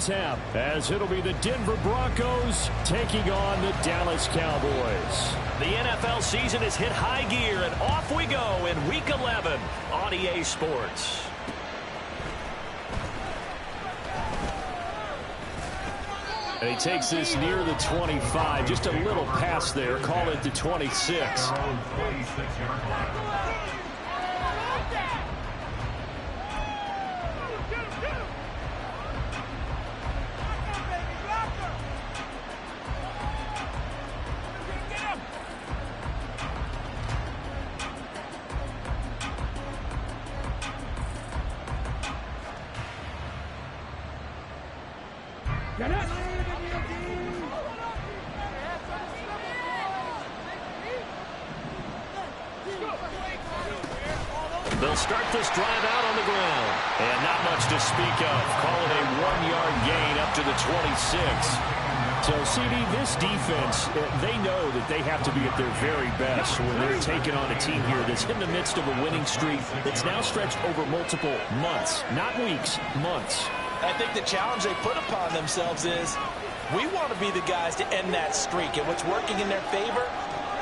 tap, as it'll be the Denver Broncos taking on the Dallas Cowboys. The NFL season has hit high gear, and off we go in Week 11 on EA Sports. And he takes this near the 25, just a little pass there, call it the 26. They'll start this drive out on the ground. And not much to speak of. Call it a 1-yard gain up to the 26. So, CD, this defense, they know that they have to be at their very best when they're taking on a team here that's in the midst of a winning streak that's now stretched over multiple months, not weeks, months. I think the challenge they put upon themselves is we want to be the guys to end that streak. And what's working in their favor?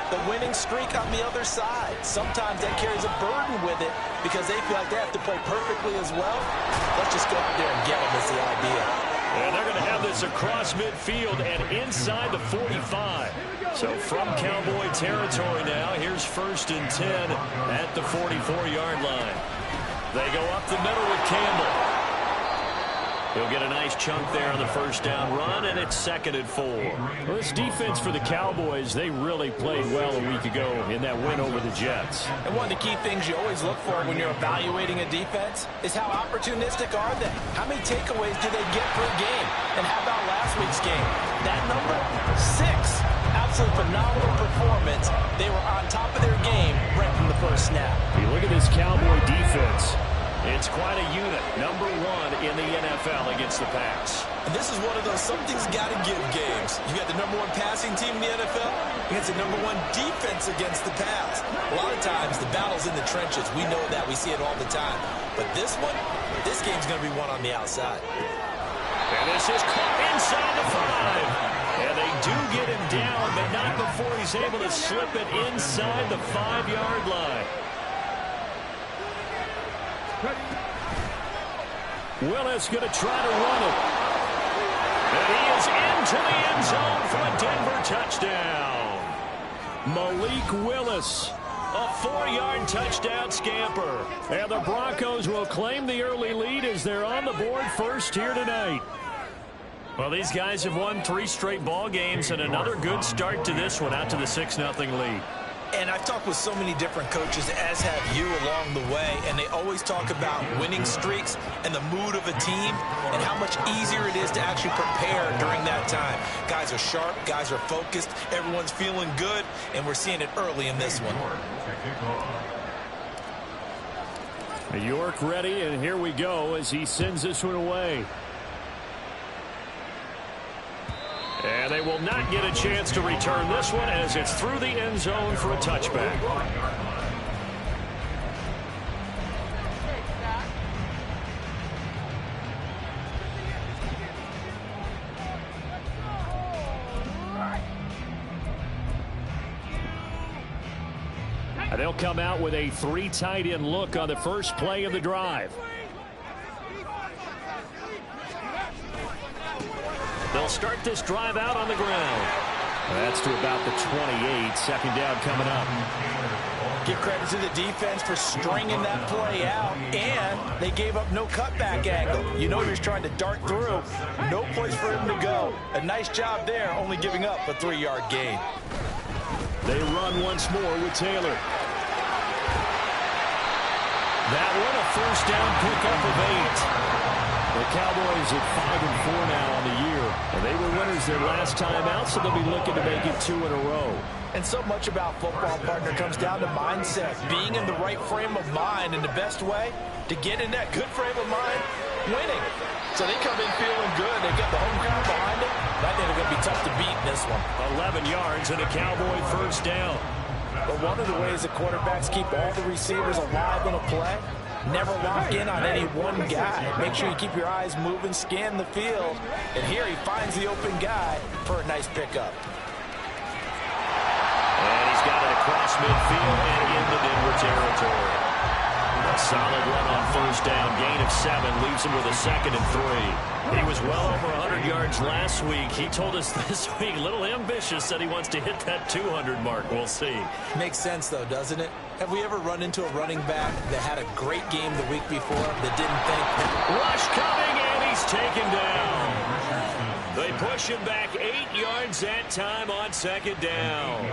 The winning streak on the other side. Sometimes that carries a burden with it because they feel like they have to play perfectly as well. Let's just go out there and get them is the idea. And they're going to have this across midfield and inside the 45. So from Cowboy territory now, here's 1st and 10 at the 44-yard line. They go up the middle with Campbell. He'll get a nice chunk there on the first down run, and it's 2nd and 4. Well, this defense for the Cowboys, they really played well a week ago in that win over the Jets. And one of the key things you always look for when you're evaluating a defense is how opportunistic are they? How many takeaways do they get per game? And how about last week's game? That number, 6. Absolutely phenomenal performance. They were on top of their game right from the first snap. You look at this Cowboy defense. It's quite a unit, number 1 in the NFL against the pass. And this is one of those something's got to give games. You got the number 1 passing team in the NFL against the number 1 defense against the pass. A lot of times the battle's in the trenches. We know that. We see it all the time. But this one, this game's going to be won on the outside. And this is caught inside the 5. And they do get him down, but not before he's able to slip it inside the 5-yard line. Willis going to try to run it. And he is into the end zone for a Denver touchdown. Malik Willis. A 4-yard touchdown scamper. And the Broncos will claim the early lead as they're on the board first here tonight. Well, these guys have won 3 straight ball games, and another good start to this one, out to the 6-0 lead. And I've talked with so many different coaches, as have you along the way, and they always talk about winning streaks and the mood of a team and how much easier it is to actually prepare during that time. Guys are sharp, guys are focused, everyone's feeling good, and we're seeing it early in this one. York ready, and here we go as he sends this one away. And they will not get a chance to return this one as it's through the end zone for a touchback. And they'll come out with a 3 tight end look on the first play of the drive. They'll start this drive out on the ground. That's to about the 28. 2nd down coming up. Give credit to the defense for stringing that play out, and they gave up no cutback angle. You know he was trying to dart through. No place for him to go. A nice job there, only giving up a 3-yard gain. They run once more with Taylor. That one a first down pickup of 8. The Cowboys at 5-4 now on the year. And they were winners their last time out, so they'll be looking to make it 2 in a row. And so much about football, partner, comes down to mindset. Being in the right frame of mind, and the best way to get in that good frame of mind, winning. So they come in feeling good. They get the home crowd behind them. I think they're going to be tough to beat in this one. 11 yards and a Cowboy first down. But one of the ways the quarterbacks keep all the receivers alive in a play Never lock in on any one guy. Make sure you keep your eyes moving, scan the field. And here he finds the open guy for a nice pickup. And he's got it across midfield and into Denver territory. A solid run on first down. Gain of 7 leaves him with a 2nd and 3. He was well over 100 yards last week. He told us this week, a little ambitious, said he wants to hit that 200 mark. We'll see. Makes sense, though, doesn't it? Have we ever run into a running back that had a great game the week before that didn't think? Rush coming, and he's taken down. They push him back 8 yards that time on 2nd down.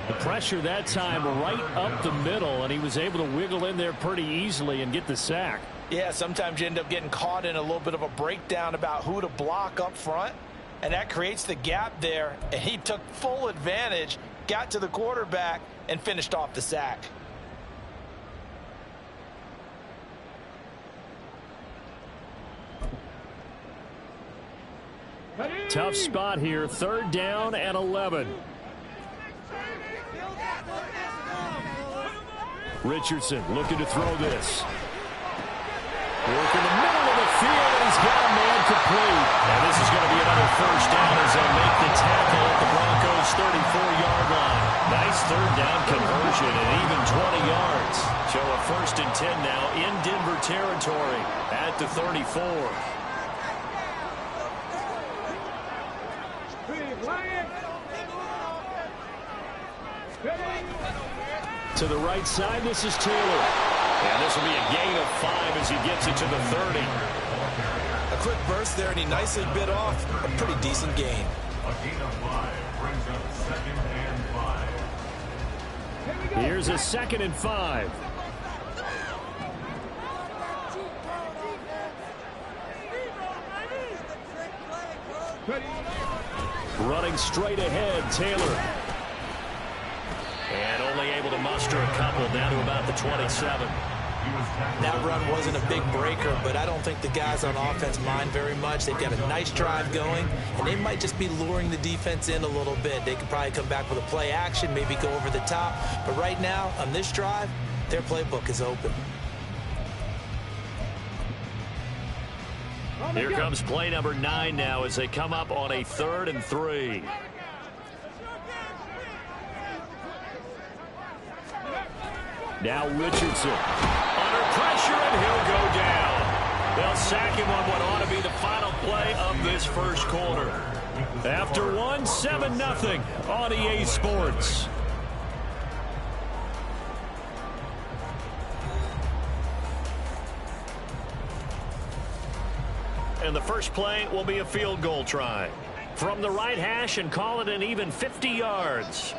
The pressure that time right up the middle, and he was able to wiggle in there pretty easily and get the sack. Yeah, sometimes you end up getting caught in a little bit of a breakdown about who to block up front, and that creates the gap there, and he took full advantage, got to the quarterback, and finished off the sack. Tough spot here, 3rd down and 11. Richardson looking to throw this. Work in the middle of the field, and he's got a man complete. And this is going to be another first down as they'll make the tackle at the Broncos' 34-yard line. Nice 3rd down conversion and even 20 yards. So a 1st and 10 now in Denver territory at the 34. To the right side, this is Taylor. And this will be a gain of 5 as he gets it to the 30. A quick burst there, and he nicely bit off a pretty decent gain. A gain of 5 brings up 2nd and 5. Here's a 2nd and 5. Running straight ahead, Taylor. And only able to muster a couple down to about the 27. That run wasn't a big breaker, but I don't think the guys on offense mind very much. They've got a nice drive going, and they might just be luring the defense in a little bit. They could probably come back with a play action, maybe go over the top. But right now, on this drive, their playbook is open. Here comes play number 9 now as they come up on a 3rd and 3. Now Richardson. Under pressure, and he'll go down. They'll sack him on what ought to be the final play of this first quarter. After 1, 7-0 on EA Sports. And the first play will be a field goal try. From the right hash and call it an even 50 yards.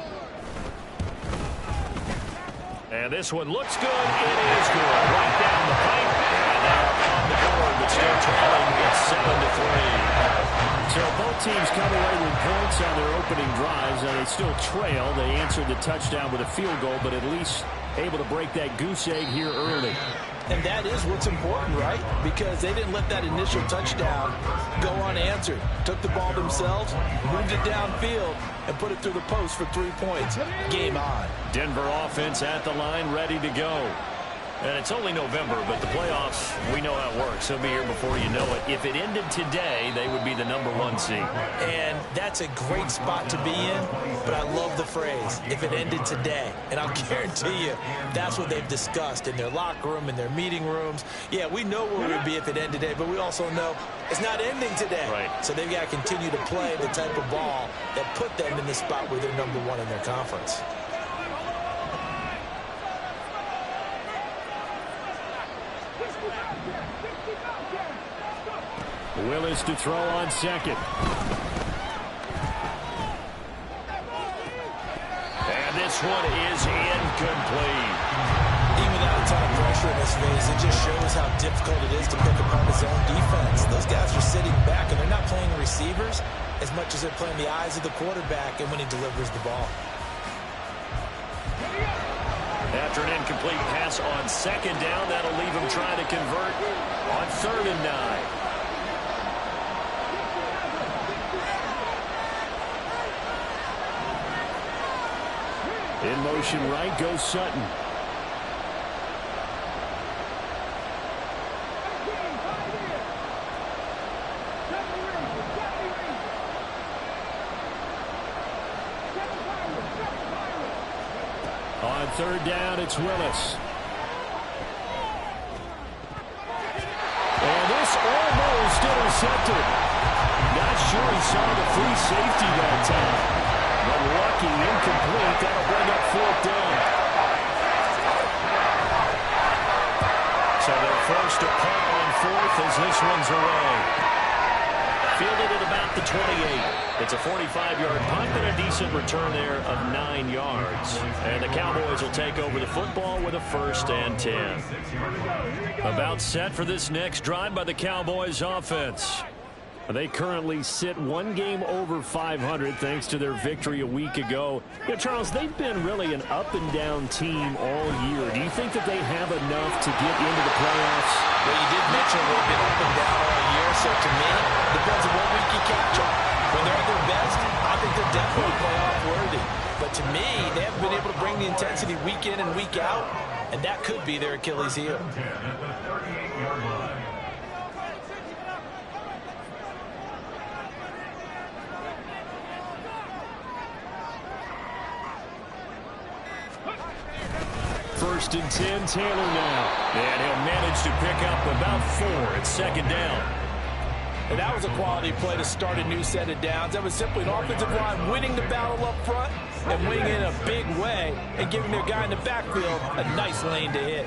And this one looks good. It is good. Right down the pipe. And they're on the board, but still trailing at 7-3. So both teams come away with points on their opening drives, and they still trail. They answered the touchdown with a field goal, but at least able to break that goose egg here early. And that is what's important, right? Because they didn't let that initial touchdown go unanswered. Took the ball themselves, moved it downfield, and put it through the post for 3 points. Game on. Denver offense at the line, ready to go. And it's only November, but the playoffs, we know how it works. They'll be here before you know it. If it ended today, they would be the #1 seed. And that's a great spot to be in, but I love the phrase, if it ended today. And I'll guarantee you, that's what they've discussed in their locker room, in their meeting rooms. Yeah, we know where we'd be if it ended today, but we also know it's not ending today. Right. So they've got to continue to play the type of ball that put them in the spot where they're #1 in their conference. Willis to throw on second. And this one is incomplete. Even without a ton of pressure in his face, it just shows how difficult it is to pick apart his own defense. Those guys are sitting back, and they're not playing receivers as much as they're playing the eyes of the quarterback and when he delivers the ball. After an incomplete pass on second down, that'll leave him trying to convert on 3rd and 9. In motion right goes Sutton. On third down, it's Willis. And this almost intercepted. Not sure he saw the free safety that time. But lucky, incomplete. That'll bring up fourth down. So they're forced to punt on fourth as this one's away. Fielded at about the 28. It's a 45-yard punt, but a decent return there of 9 yards. And the Cowboys will take over the football with a 1st and 10. About set for this next drive by the Cowboys offense. They currently sit 1 game over 500 thanks to their victory a week ago. You know, Charles, they've been really an up-and-down team all year. Do you think that they have enough to get into the playoffs? Well, you did mention they've been up and down all year, so to me, depends on what week you catch them. When they're at their best, I think they're definitely playoff worthy. But to me, they haven't been able to bring the intensity week in and week out, and that could be their Achilles heel. First and 10, Taylor now. And he'll manage to pick up about 4. It's 2nd down. And that was a quality play to start a new set of downs. That was simply an offensive line winning the battle up front and winning it in a big way and giving their guy in the backfield a nice lane to hit.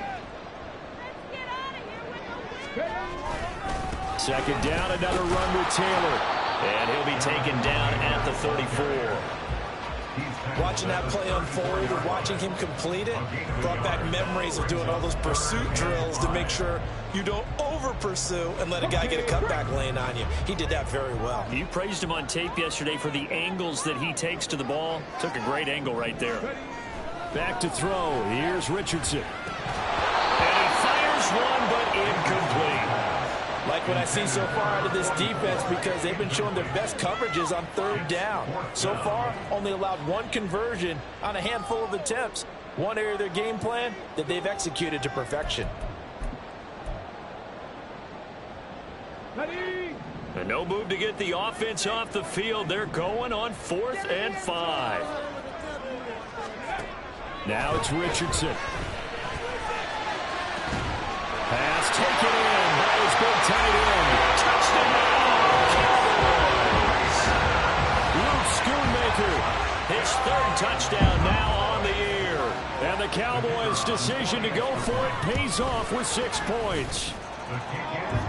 2nd down, another run with Taylor. And he'll be taken down at the 34. Watching that play unfold and watching him complete it brought back memories of doing all those pursuit drills to make sure you don't over-pursue and let a guy get a cutback lane on you. He did that very well. You praised him on tape yesterday for the angles that he takes to the ball. Took a great angle right there. Back to throw. Here's Richardson. And he fires one, but incomplete. Like what I see so far out of this defense, because they've been showing their best coverages on 3rd down. So far, only allowed 1 conversion on a handful of attempts. One area of their game plan that they've executed to perfection. And no move to get the offense off the field. They're going on 4th and 5. Now it's Richardson. Pass taken in by his big tight end. Touchdown! Luke Schoonmaker, his 3rd touchdown now on the year. And the Cowboys' decision to go for it pays off with 6 points.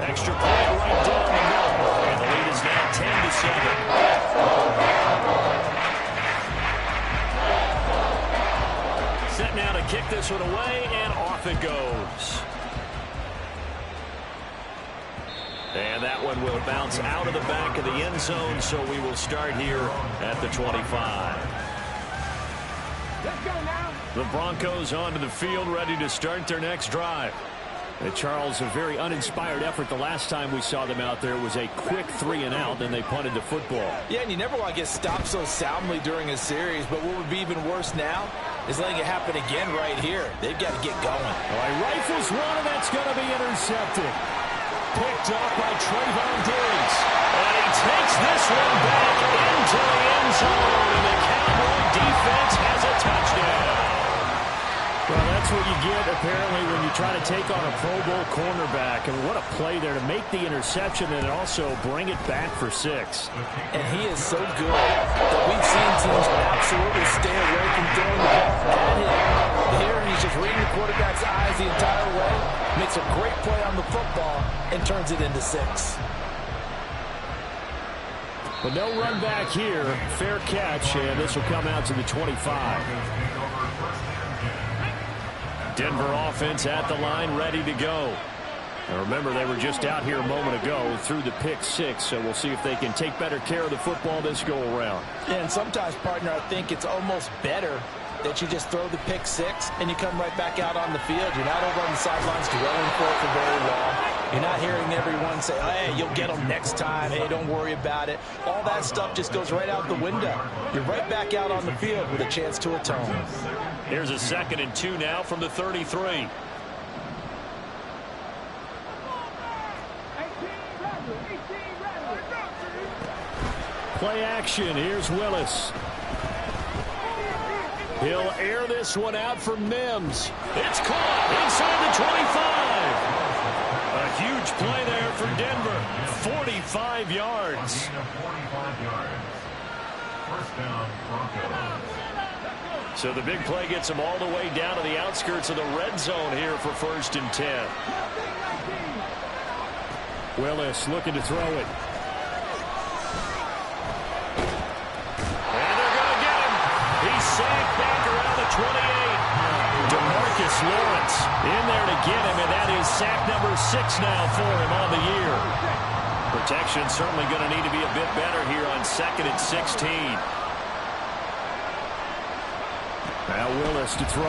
Extra point right down the middle. And the lead is now 10-7. Set now to kick this one away, and off it goes. And that one will bounce out of the back of the end zone, so we will start here at the 25. Let's go now. The Broncos onto the field, ready to start their next drive. And Charles, a very uninspired effort the last time we saw them out there. It was a quick 3-and-out, then they punted the football. Yeah, and you never want to get stopped so soundly during a series, but what would be even worse now is letting it happen again right here. They've got to get going. All right, rifles one, and that's going to be intercepted. Picked up by Trayvon Diggs. And he takes this one back into the end zone, and the Cowboy defense has a touchdown. Well, that's what you get, apparently, when you try to take on a Pro Bowl cornerback. And what a play there to make the interception and also bring it back for 6. And he is so good that we've seen teams absolutely stay away from throwing the ball at him. Here, he's just reading the quarterback's eyes the entire way, makes a great play on the football, and turns it into 6. But no run back here. Fair catch, and this will come out to the 25. Denver offense at the line, ready to go. Now remember, they were just out here a moment ago through the pick 6, so we'll see if they can take better care of the football this go-around. And sometimes, partner, I think it's almost better that you just throw the pick 6 and you come right back out on the field. You're not over on the sidelines dwelling for very long. You're not hearing everyone say, hey, you'll get them next time. Hey, don't worry about it. All that stuff just goes right out the window. You're right back out on the field with a chance to atone. Here's a 2nd and 2 now from the 33. Play action. Here's Willis. He'll air this one out for Mims. It's caught inside the 25. A huge play there for Denver. 45 yards. First down, Broncos. So the big play gets him all the way down to the outskirts of the red zone here for 1st and 10. Willis looking to throw it. And they're going to get him. He's sacked back around the 28. DeMarcus Lawrence in there to get him, and that is sack number 6 now for him on the year. Protection certainly going to need to be a bit better here on 2nd and 16. Now Willis to throw.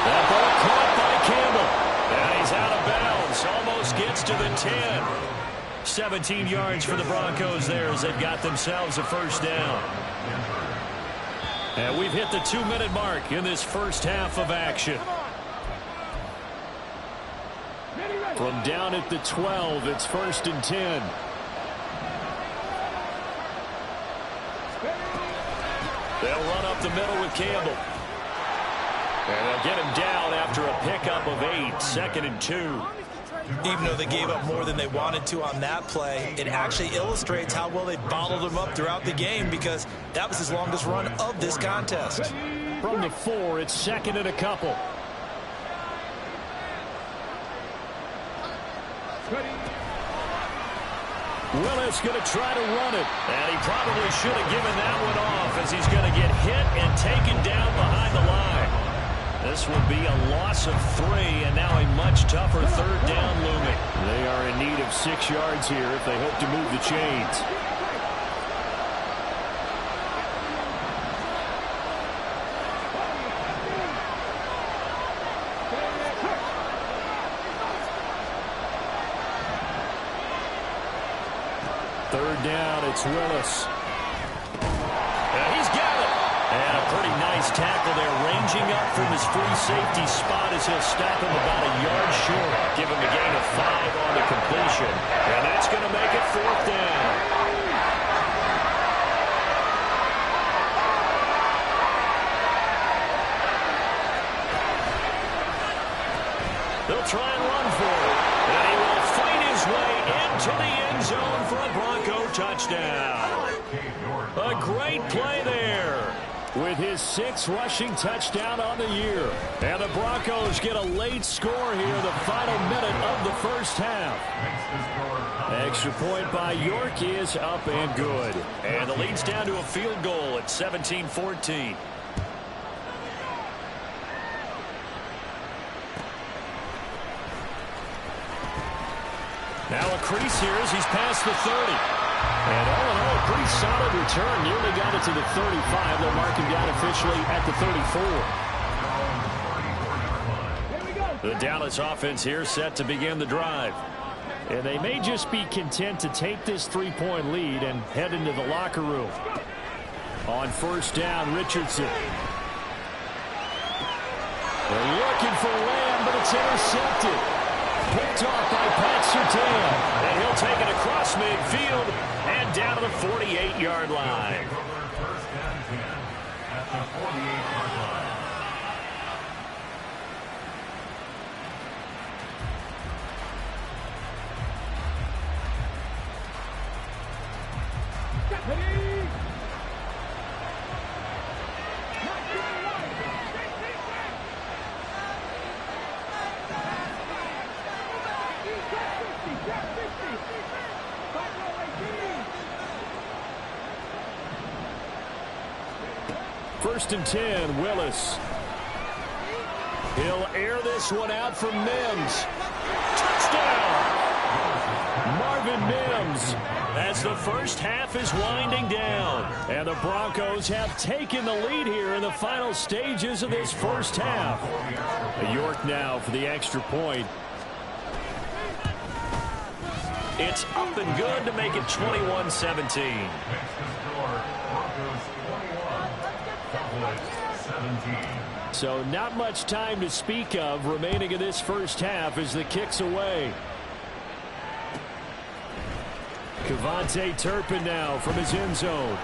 That ball caught by Campbell. And he's out of bounds. Almost gets to the 10. 17 yards for the Broncos there as they've got themselves a first down. And we've hit the 2-minute mark in this first half of action. From down at the 12, it's 1st and 10. They'll run up the middle with Campbell. And they'll get him down after a pickup of 8, 2nd and 2. Even though they gave up more than they wanted to on that play, it actually illustrates how well they bottled them up throughout the game, because that was his longest run of this contest. From the 4, it's 2nd and a couple. Willis going to try to run it. And he probably should have given that one off, as he's going to get hit and taken down behind the line. This will be a loss of 3, and now a much tougher 3rd down looming. They are in need of 6 yards here if they hope to move the chains. Third down, it's Willis. He's got it. And a pretty nice tackle there, ranging up from his free safety spot as he'll stop him about a yard short. Give him a gain of 5 on the completion. And that's going to make it 4th down. They'll try and run for it. And he will fight his way into the end zone for a Bronco touchdown. A great play there. With his 6th rushing touchdown on the year. And the Broncos get a late score here in the final minute of the first half. Extra point by York is up and good. And the lead's down to a field goal at 17-14. Now a crease here as he's past the 30. And all in all, a pretty solid return. Nearly got it to the 35. They'll mark him down officially at the 34. The Dallas offense here set to begin the drive. And they may just be content to take this 3-point lead and head into the locker room. On first down, Richardson. They're looking for Lamb, but it's intercepted. Picked off by Pat Surtain. And he'll take it across midfield and down to the 48-yard line. First and 10 at the 48-yard line. First and 10, Willis. He'll air this one out for Mims. Touchdown! Marvin Mims. As the first half is winding down. And the Broncos have taken the lead here in the final stages of this first half. York now for the extra point. It's up and good to make it 21-17. So not much time to speak of remaining in this first half as the kick's away. Kevontae Turpin now from his end zone.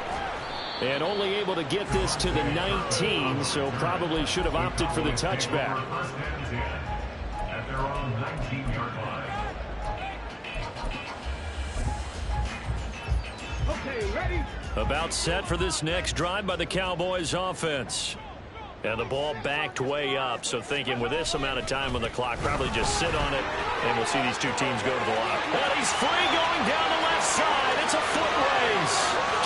And only able to get this to the 19, so probably should have opted for the touchback. At their own 19-yard line. Okay, ready? About set for this next drive by the Cowboys offense. And the ball backed way up, so thinking with this amount of time on the clock, probably just sit on it, and we'll see these two teams go to the line. And he's free going down the left side. It's a foot race.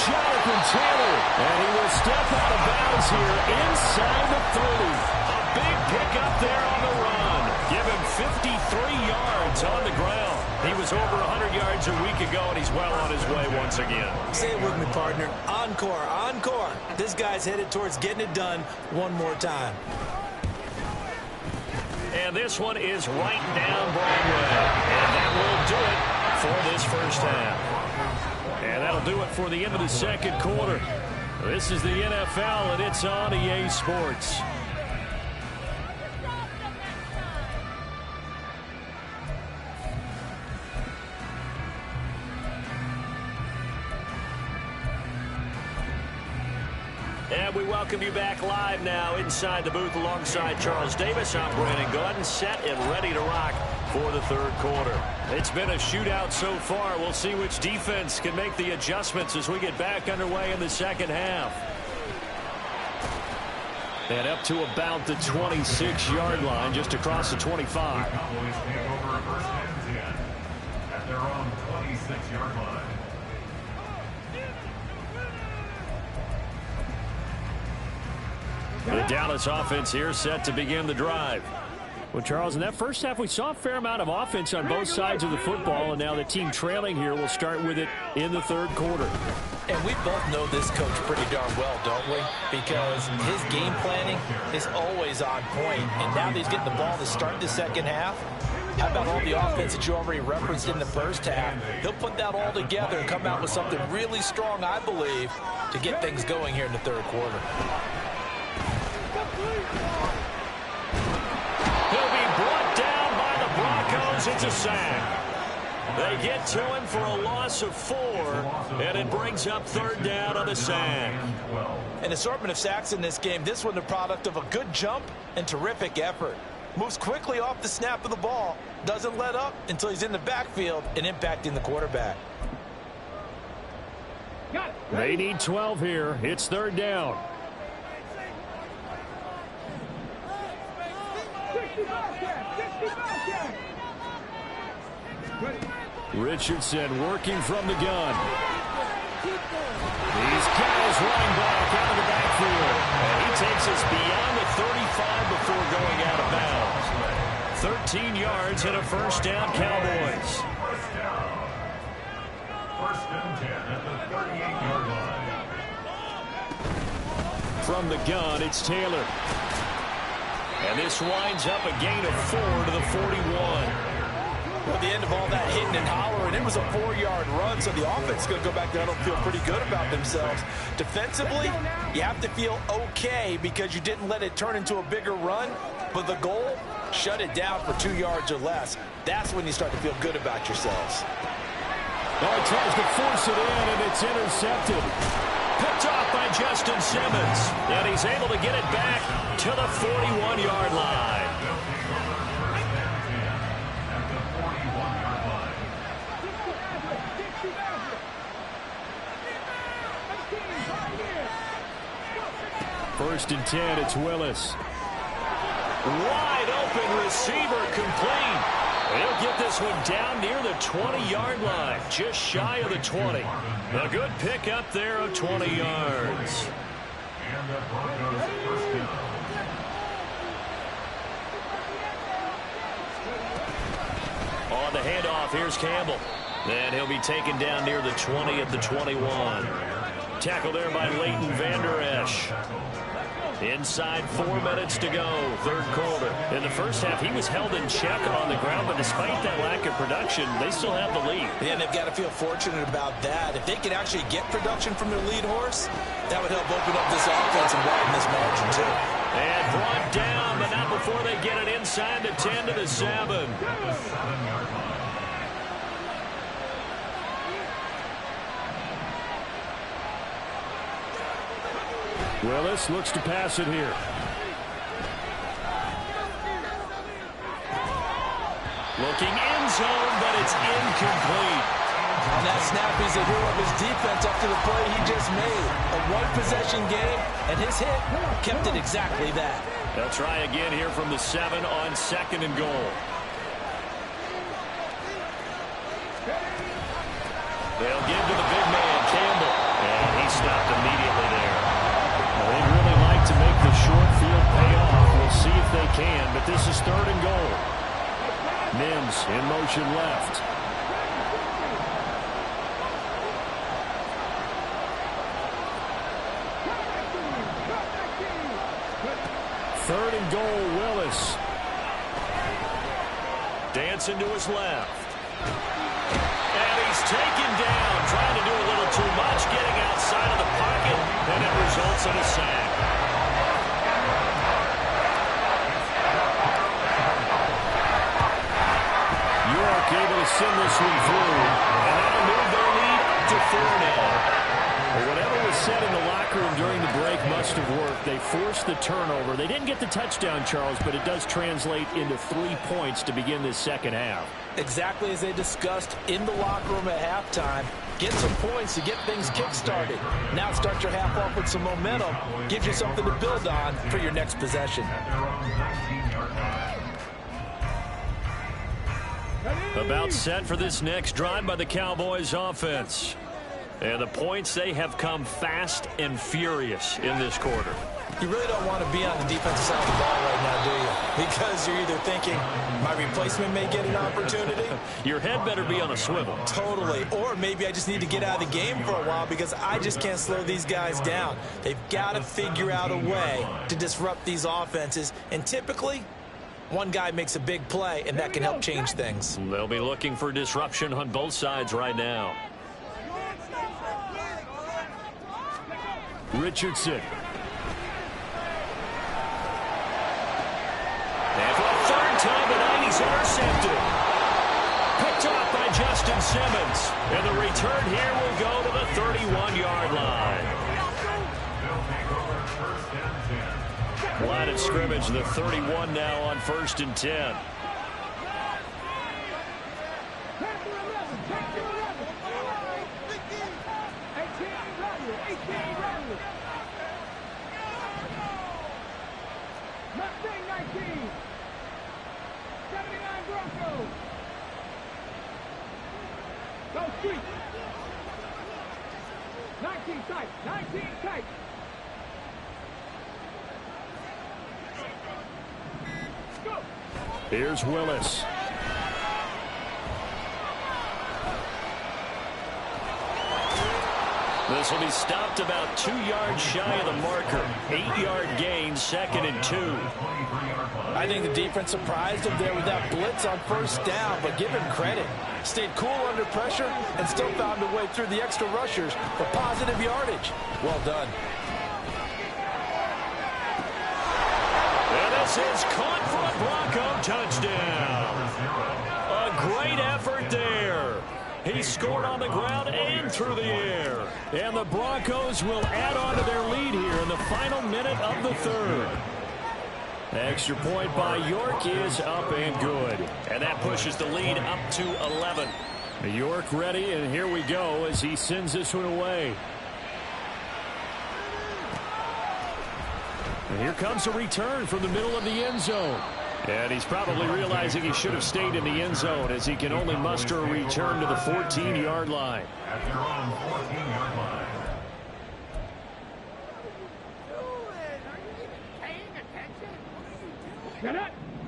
Jonathan Taylor, and he will step out of bounds here inside the 30. A big pickup there on the run. Give him 53 yards on the ground. He was over 100 yards a week ago, and he's well on his way once again. Say it with me, partner. Encore, encore. This guy's headed towards getting it done one more time. And this one is right down Broadway. And that will do it for this first half. And that'll do it for the end of the second quarter. This is the NFL, and it's on EA Sports. And we welcome you back live now inside the booth alongside Charles Davis. I'm Brandon Gordon, set and ready to rock for the third quarter. It's been a shootout so far. We'll see which defense can make the adjustments as we get back underway in the second half. And up to about the 26-yard line, just across the 25. The Cowboys take over first and 10 at their own 26-yard line. The Dallas offense here set to begin the drive. Well, Charles, in that first half, we saw a fair amount of offense on both sides of the football, and now the team trailing here will start with it in the third quarter. And we both know this coach pretty darn well, don't we? Because his game planning is always on point. And now that he's getting the ball to start the second half, how about all the offense that you already referenced in the first half? He'll put that all together and come out with something really strong, I believe, to get things going here in the third quarter. He'll be brought down by the Broncos. It's a sack. They get to him for a loss of 4, and it brings up third down on the sack. An assortment of sacks in this game. This one the product of a good jump and terrific effort. Moves quickly off the snap of the ball. Doesn't let up until he's in the backfield and impacting the quarterback. They need 12 here. It's third down. Richardson working from the gun. These guys running back out of the backfield. And he takes us beyond the 35 before going out of bounds. 13 yards and a first down, Cowboys. First and 10 at the 38-yard line. From the gun, it's Taylor. And this winds up a gain of 4 to the 41. At the end of all that hitting and hollering, it was a 4-yard run, so the offense is going to go back there and feel pretty good about themselves. Defensively, you have to feel okay because you didn't let it turn into a bigger run, but the goal, shut it down for 2 yards or less. That's when you start to feel good about yourselves. Oh, he tries to force it in, and it's intercepted. Picked off by Justin Simmons, and he's able to get it back to the 41-yard line. First and 10, it's Willis. Wide open receiver complete. He'll get this one down near the 20-yard line, just shy of the 20. A good pickup there of 20 yards. And the Broncos first down. On the handoff, here's Campbell. And he'll be taken down near the 20 at the 21. Tackle there by Leighton Vander Esch. Inside 4 minutes to go, third quarter. In the first half, he was held in check on the ground, but despite that lack of production, they still have the lead. Yeah, and they've got to feel fortunate about that. If they can actually get production from their lead horse, that would help open up this offense and widen this margin, too. And brought down, but not before they get it inside the 10 to the 7. Willis looks to pass it here. Looking in zone, but it's incomplete. On that snap, he's a hero of his defense up to the play he just made. A one-possession game, and his hit kept it exactly that. They'll try again here from the 7 on 2nd and goal. They'll give to the big man, Campbell. And he stopped immediately there. Well, they'd really like to make the short field pay off. We'll see if they can, but this is 3rd and goal. Mims in motion left. Third and goal, Willis. Dancing to his left. And he's taken down, trying to do a little too much, getting outside of the pocket, and it results in a sack. York able to send this one through, and that'll move their lead to 4 now. Well, whatever was said in the locker room during the break must have worked. They forced the turnover. They didn't get the touchdown, Charles, but it does translate into 3 points to begin this second half. Exactly as they discussed in the locker room at halftime. Get some points to get things kick-started. Now start your half off with some momentum. Gives you something to build on for your next possession. About set for this next drive by the Cowboys offense. And the points, they have come fast and furious in this quarter. You really don't want to be on the defensive side of the ball right now, do you? Because you're either thinking, my replacement may get an opportunity. Your head better be on a swivel. Totally. Or maybe I just need to get out of the game for a while because I just can't slow these guys down. They've got to figure out a way to disrupt these offenses. And typically, one guy makes a big play, and that can help change things. They'll be looking for disruption on both sides right now. Richardson. And for the 3rd time tonight, he's intercepted. Picked off by Justin Simmons. And the return here will go to the 31-yard line. Line of scrimmage, the 31 now on 1st and 10. Here's Willis. This will be stopped about 2 yards shy of the marker. 8-yard gain, 2nd and 2. I think the defense surprised him there with that blitz on 1st down, but give him credit. Stayed cool under pressure and still found a way through the extra rushers for positive yardage. Well done. And this is caught for a Bronco touchdown. A great effort there. He scored on the ground and through the air. And the Broncos will add on to their lead here in the final minute of the 3rd. Extra point by York is up and good. And that pushes the lead up to 11. York ready, and here we go as he sends this one away. And here comes a return from the middle of the end zone. And he's probably realizing he should have stayed in the end zone as he can only muster a return to the 14-yard line. At their own 14-yard line.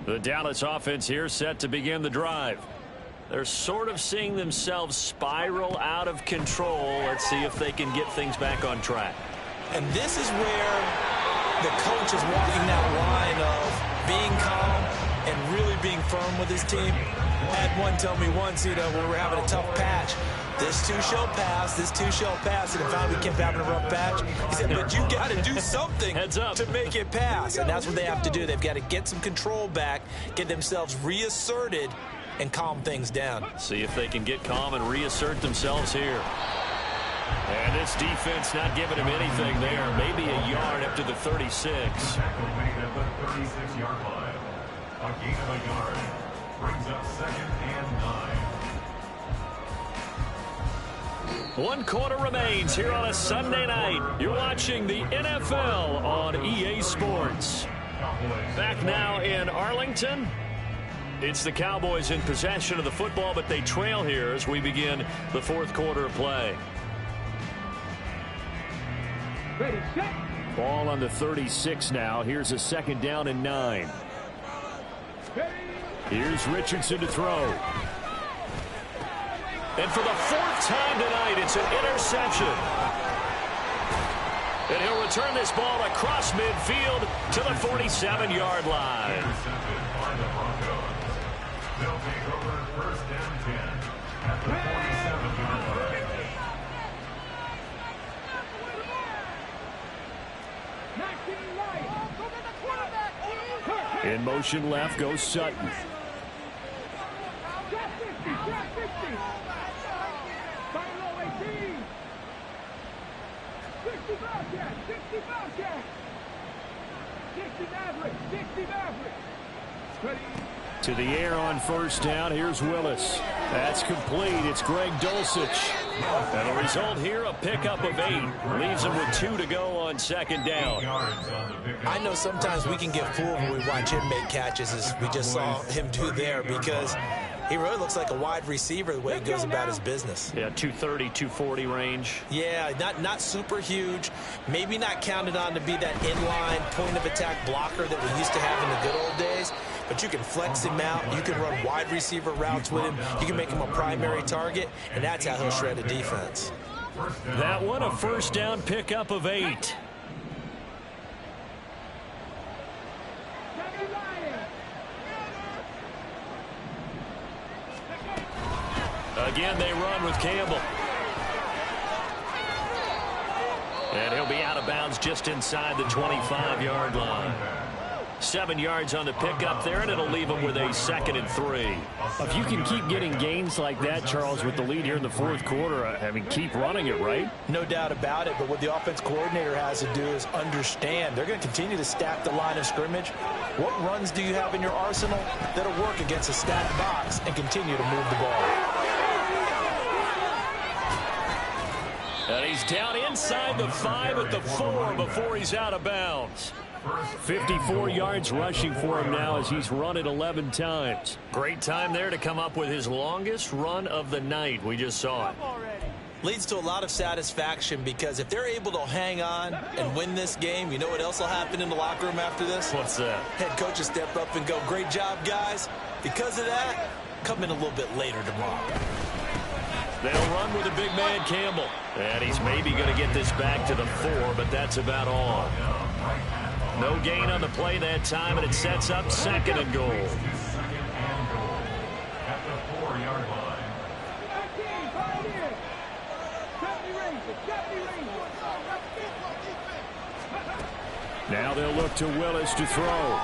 The Dallas offense here set to begin the drive. They're sort of seeing themselves spiral out of control. Let's see if they can get things back on track. And this is where the coach is walking that line of being calm and really being firm with his team. I had one tell me once, when we were having a tough patch, this too shall pass, this too shall pass, and finally we kept having a rough patch. He said, but you got to do something Heads up. to make it pass, and that's what they have to do. They've got to get some control back, get themselves reasserted, and calm things down. See if they can get calm and reassert themselves here. And this defense not giving him anything there. Maybe a yard up to the 36. Tackle made at the 36-yard line. A gain of a yard. Brings up 2nd and 9. 1 quarter remains here on a Sunday night. You're watching the NFL on EA Sports. Back now in Arlington. It's the Cowboys in possession of the football, but they trail here as we begin the 4th quarter of play. Ball on the 36 now. Here's a 2nd down and 9. Here's Richardson to throw. And for the 4th time tonight, it's an interception. And he'll return this ball across midfield to the 47-yard line. Intercepted by the Broncos. They'll take over 1st and 10 at the 47-yard line. In motion left goes Sutton. To the air on 1st down. Here's Willis. That's complete. It's Greg Dulcich. And the result here, a pickup of 8. Leaves him with 2 to go on 2nd down. I know sometimes we can get fooled when we watch him make catches, as we just saw him do there, because he really looks like a wide receiver the way he goes about his business. Yeah, 230, 240 range. Yeah, not super huge. Maybe not counted on to be that inline point-of-attack blocker that we used to have in the good old days. But you can flex him out. You can run wide receiver routes with him. You can make him a primary target, and that's how he'll shred a defense. That one, a 1st down pickup of 8. Again, they run with Campbell. And he'll be out of bounds just inside the 25-yard line. 7 yards on the pickup there, and it'll leave him with a 2nd and 3. If you can keep getting gains like that, Charles, with the lead here in the 4th quarter, I mean, keep running it, right? No doubt about it, but what the offense coordinator has to do is understand they're going to continue to stack the line of scrimmage. What runs do you have in your arsenal that'll work against a stacked box and continue to move the ball? And he's down inside the 5 at the 4 before he's out of bounds. 54 yards rushing for him now as he's run it 11 times. Great time there to come up with his longest run of the night. We just saw it. Leads to a lot of satisfaction, because if they're able to hang on and win this game, you know what else will happen in the locker room after this? What's that? Head coach will step up and go, "Great job, guys. Because of that, come in a little bit later tomorrow." They'll run with a big man, Campbell. And he's maybe going to get this back to the 4, but that's about all. No gain on the play that time, and it sets up 2nd and goal. At the 4-yard line. Now they'll look to Willis to throw.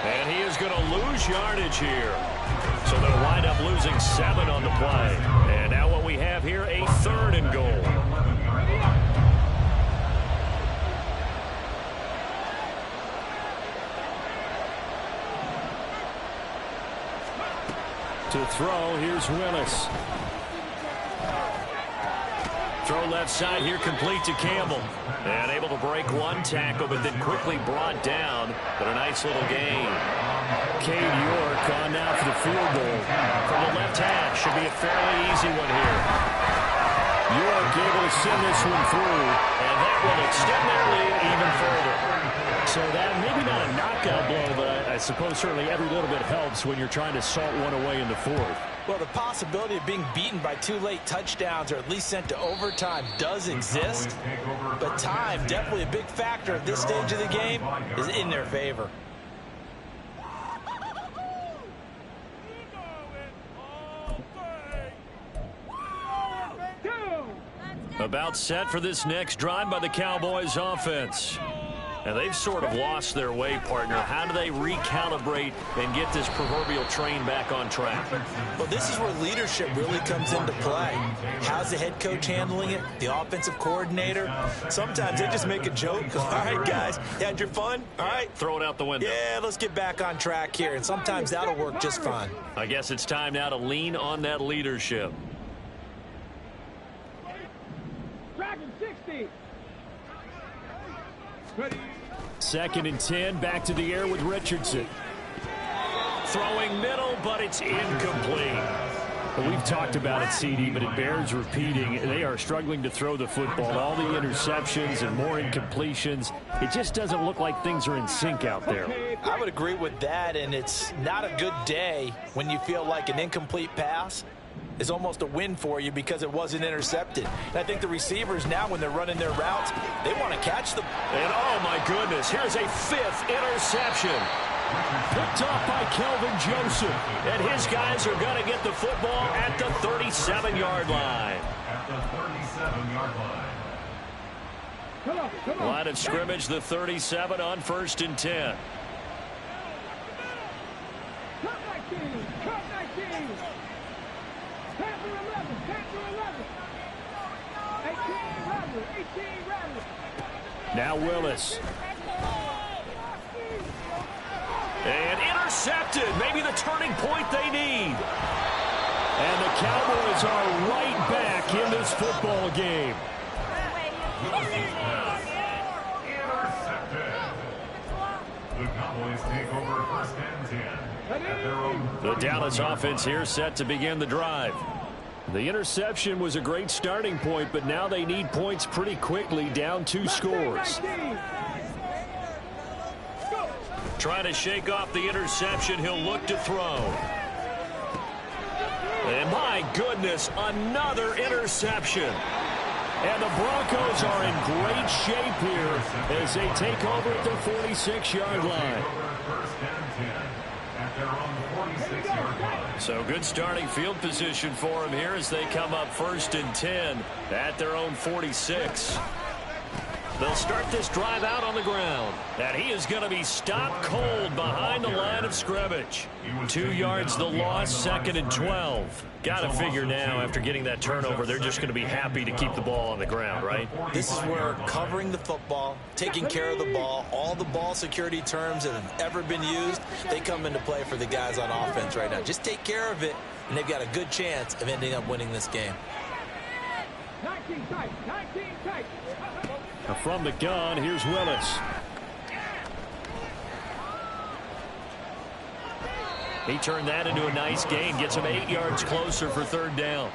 And he is going to lose yardage here. So they'll wind up losing 7 on the play. And now what we have here, a 3rd and goal. To throw, here's Willis. Throw left side here, complete to Campbell. And able to break 1 tackle, but then quickly brought down. But a nice little gain. Cade York on now for the field goal. From the left hash, should be a fairly easy one here. York able to send this one through. And that will extend their lead even further. So that, maybe not a knockout blow, but I suppose certainly every little bit helps when you're trying to salt one away in the 4th. Well, the possibility of being beaten by 2 late touchdowns or at least sent to overtime does exist. But time, definitely a big factor at this stage of the game, is in their favor. About set for this next drive by the Cowboys offense. And they've sort of lost their way, partner. How do they recalibrate and get this proverbial train back on track? Well, this is where leadership really comes into play. How's the head coach handling it? The offensive coordinator? Sometimes they just make a joke. All right, guys, you had your fun? All right. Throw it out the window. Yeah, let's get back on track here. And sometimes that'll work just fine. I guess it's time now to lean on that leadership. Dragon 60. Ready. 2nd and 10, back to the air with Richardson. Throwing middle, but it's incomplete. Well, we've talked about it, CD, but it bears repeating. They are struggling to throw the football. All the interceptions and more incompletions. It just doesn't look like things are in sync out there. I would agree with that, and it's not a good day when you feel like an incomplete pass is almost a win for you because it wasn't intercepted. And I think the receivers now, when they're running their routes, they want to catch them. And oh my goodness, here's a 5th interception. Picked off by Kelvin Joseph. And his guys are going to get the football at the 37-yard line. At the 37-yard line. Come on. Line of scrimmage, the 37 on 1st and 10. Cut 19. Cut 19. Panther 11. Panther 11. 18 Rattler. 18 Rattler. Now Willis. And intercepted. Maybe the turning point they need. And the Cowboys are right back in this football game. Intercepted. The Cowboys take over 1st and 10 at their own. The Dallas offense here set to begin the drive. The interception was a great starting point, but now they need points pretty quickly, down 2 scores. Trying to shake off the interception. He'll look to throw. And my goodness, another interception. And the Broncos are in great shape here as they take over at their 46-yard line. 1st and 10 at their own 46-yard line. So good starting field position for him here as they come up 1st and 10 at their own 46. They'll start this drive out on the ground. And he is going to be stopped cold behind the line of scrimmage. 2 yards the loss, 2nd and 12. Got to figure now, after getting that turnover, they're just going to be happy to keep the ball on the ground, right? This is where covering the football, taking care of the ball, all the ball security terms that have ever been used, they come into play for the guys on offense right now. Just take care of it, and they've got a good chance of ending up winning this game. 19 tight. 19 tight. From the gun, here's Willis. He turned that into a nice gain, gets him 8 yards closer for 3rd down.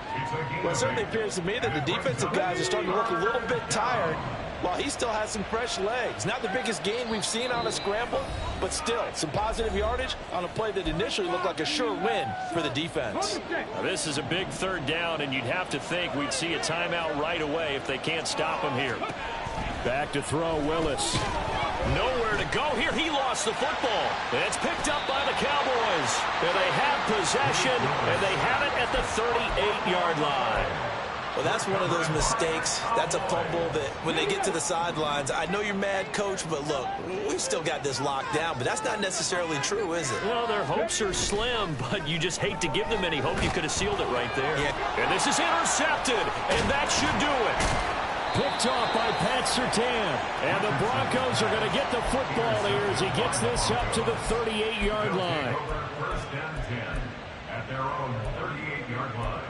Well, it certainly appears to me that the defensive guys are starting to look a little bit tired while he still has some fresh legs. Not the biggest gain we've seen on a scramble, but still some positive yardage on a play that initially looked like a sure win for the defense. Now, this is a big 3rd down, and you'd have to think we'd see a timeout right away if they can't stop him here. Back to throw, Willis. Nowhere to go here. He lost the football. And it's picked up by the Cowboys. And they have possession, and they have it at the 38-yard line. Well, that's one of those mistakes. That's a fumble that when they get to the sidelines, I know you're mad, Coach, but look, we've still got this locked down. But that's not necessarily true, is it? Well, their hopes are slim, but you just hate to give them any hope. You could have sealed it right there. Yeah. And this is intercepted, and that should do it. Picked off by Pat Surtain. And the Broncos are going to get the football here as he gets this up to the 38-yard line. 1st and 10 at their own 38-yard line.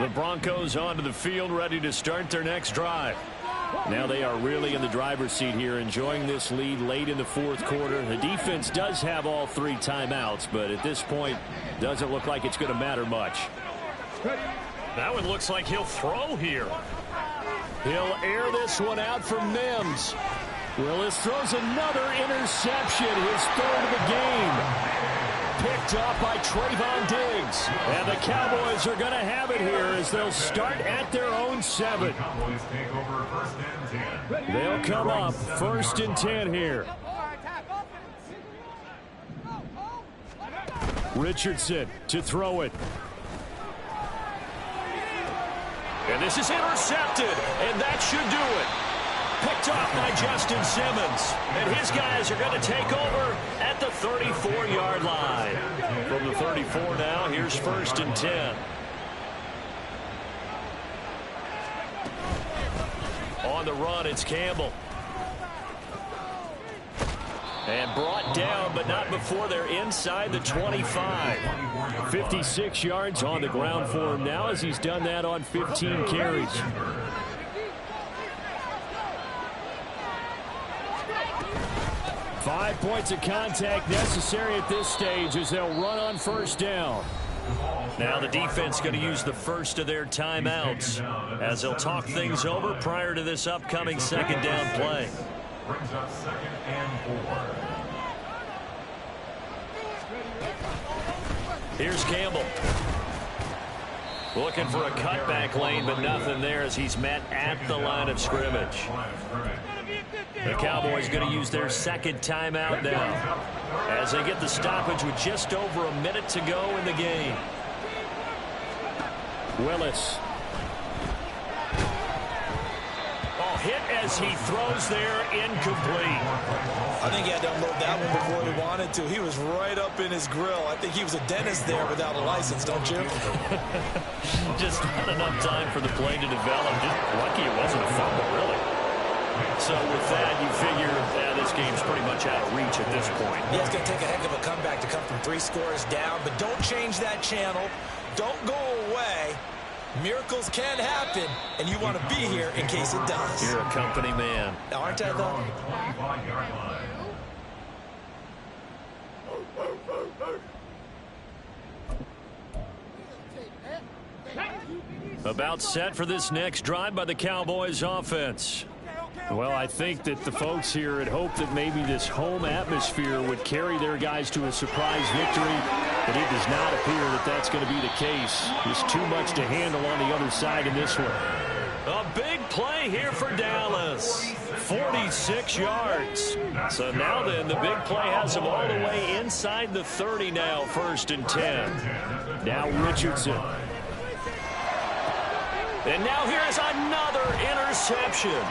The Broncos onto the field, ready to start their next drive. Now they are really in the driver's seat here, enjoying this lead late in the 4th quarter. The defense does have all 3 timeouts, but at this point, doesn't look like it's going to matter much. That one looks like he'll throw here. He'll air this one out for Mims. Willis throws another interception, his 3rd of the game. Picked off by Trayvon Diggs. And the Cowboys are going to have it here as they'll start at their own 7. Cowboys take over 1st and 10. They'll come up 1st and 10 here. Richardson to throw it. And this is intercepted, and that should do it. Picked off by Justin Simmons. And his guys are going to take over at the 34-yard line. From the 34 now, here's 1st and 10. On the run, it's Campbell. And brought down, but not before they're inside the 25. 56 yards on the ground for him now as he's done that on 15 carries. Five points of contact necessary at this stage as they'll run on 1st down. Now the defense going to use the first of their timeouts as they'll talk things over prior to this upcoming 2nd down play. Brings up 2nd and 4. Here's Campbell. Looking for a cutback lane, but nothing there as he's met at the line of scrimmage. The Cowboys going to use their 2nd timeout now as they get the stoppage with just over a minute to go in the game. Willis. Oh, hit as he throws there, incomplete. I think he had to unload that one before he wanted to. He was right up in his grill. I think he was a dentist there without a license, don't you? Just not enough time for the play to develop. Just lucky it wasn't a fumble, really. So with that, you figure this game's pretty much out of reach at this point. Yeah, it's going to take a heck of a comeback to come from 3 scores down, but don't change that channel. Don't go away. Miracles can happen, and you want to be here in case it does. You're a company man. Aren't I, though? About set for this next drive by the Cowboys offense. Well, I think that the folks here had hoped that maybe this home atmosphere would carry their guys to a surprise victory, but it does not appear that that's going to be the case. There's too much to handle on the other side in this one. A big play here for Dallas. 46 yards. So now then, the big play has them all the way inside the 30 now, 1st and 10. Now Richardson. And now here's another interception.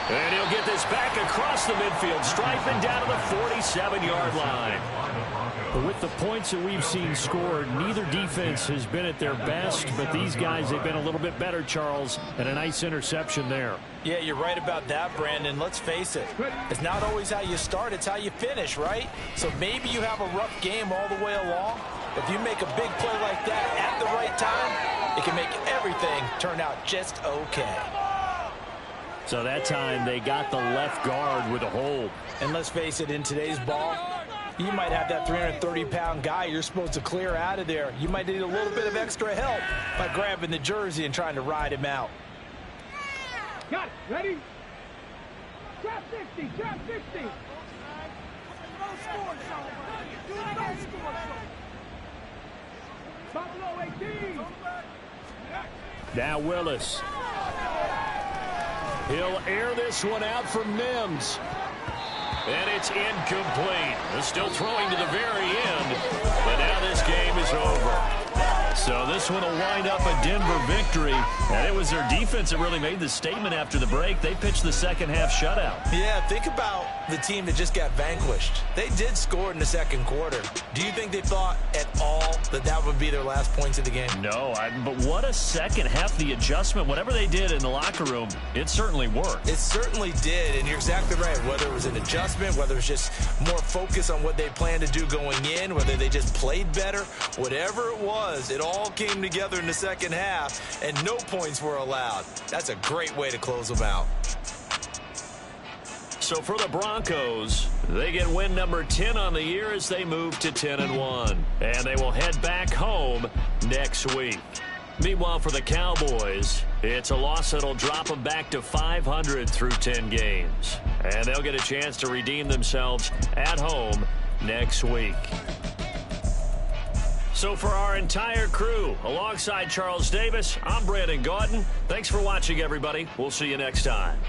And he'll get this back across the midfield stripe and down to the 47-yard line. But with the points that we've seen scored, neither defense has been at their best, but these guys, they've been a little bit better, Charles, and a nice interception there. Yeah, you're right about that, Brandon. Let's face it. It's not always how you start, it's how you finish, right? So maybe you have a rough game all the way along. If you make a big play like that at the right time, it can make everything turn out just okay. So that time they got the left guard with a hold. And let's face it, in today's ball, you might have that 330-pound guy you're supposed to clear out of there. You might need a little bit of extra help by grabbing the jersey and trying to ride him out. Got it. Ready? Drop 60. Drop 60. Buffalo 18. Now Willis. He'll air this one out for Mims. And it's incomplete. They're still throwing to the very end. But now this game is over. So this one will wind up a Denver victory. And it was their defense that really made the statement after the break. They pitched the second half shutout. Yeah, think about the team that just got vanquished. They did score in the second quarter. Do you think they thought at all that that would be their last points of the game? No, but what a second half. The adjustment, whatever they did in the locker room, it certainly worked. It certainly did, and you're exactly right. Whether it was an adjustment, whether it was just more focus on what they planned to do going in, whether they just played better, whatever it was, it all came together in the second half, and no points were allowed. That's a great way to close them out. So for the Broncos, they get win number 10 on the year as they move to 10-1. And they will head back home next week. Meanwhile, for the Cowboys, it's a loss that'll drop them back to 500 through 10 games. And they'll get a chance to redeem themselves at home next week. So for our entire crew, alongside Charles Davis, I'm Brandon Gaudin. Thanks for watching, everybody. We'll see you next time.